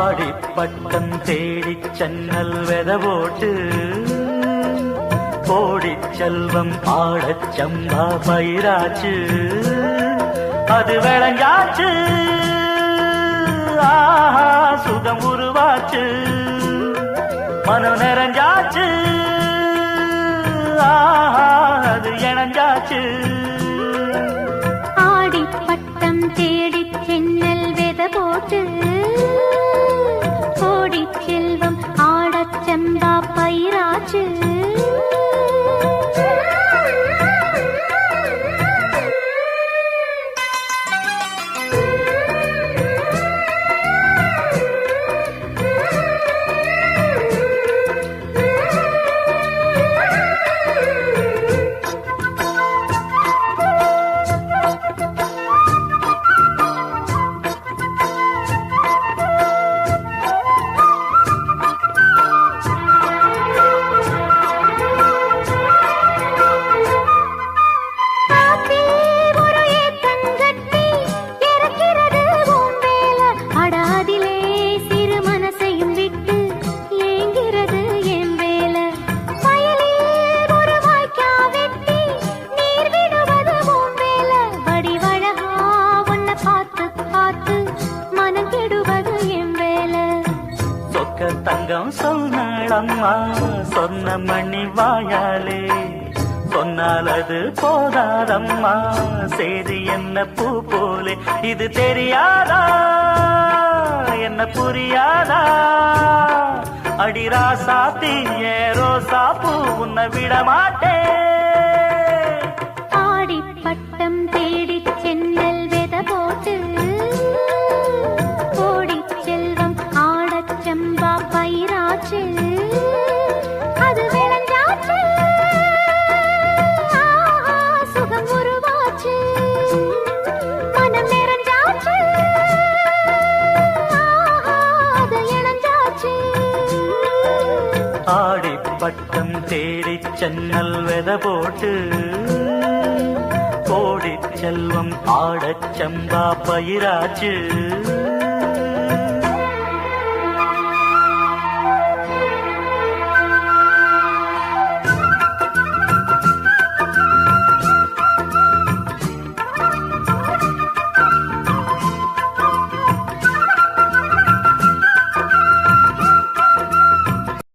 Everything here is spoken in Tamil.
ஆடிப்பட்டம் தேடிச் சன்னல் வெதவோட்டு கோடிச் செல்வம் ஆடச் சம்பா பயிராச்சு அது விளைஞ்சாச்சு ஆஹா சுகம் உருவாச்சு மனம் நிறைஞ்சாச்சு ஆஹா அது இணைஞ்சாச்சு ஆடிப்பட்டம் தேடிச் சென்னல் வெத போட்டு கோடிச் செல்வம் ஆடச் சம்பா பயிராச்சு தங்கம் சொன்னாளம்மா சொன்ன மணி வாயாலே சொன்னால் அது போதாதம்மா செய்தி என்ன பூ போலே இது தெரியாதா என்ன புரியாதா அடிராசாத்தி ரோசா பூ உன்னை விட மாட்டே ஆடிப்பட்டம் தேடிச் சென்னல் வெத போட்டு கோடிச் செல்வம் ஆடச் சம்பா பயிராச்சு அது விளைஞ்சாச்சு ஆஹா சுகம் உருவாச்சு மனம் நிறைஞ்சாச்சு ஆஹா அது இணைஞ்சாச்சு ஆடிப்பட்டம் தேடிச் சன்னல் வெத போட்டு கோடிச் செல்வம் ஆடச் சம்பா பயிராச்சு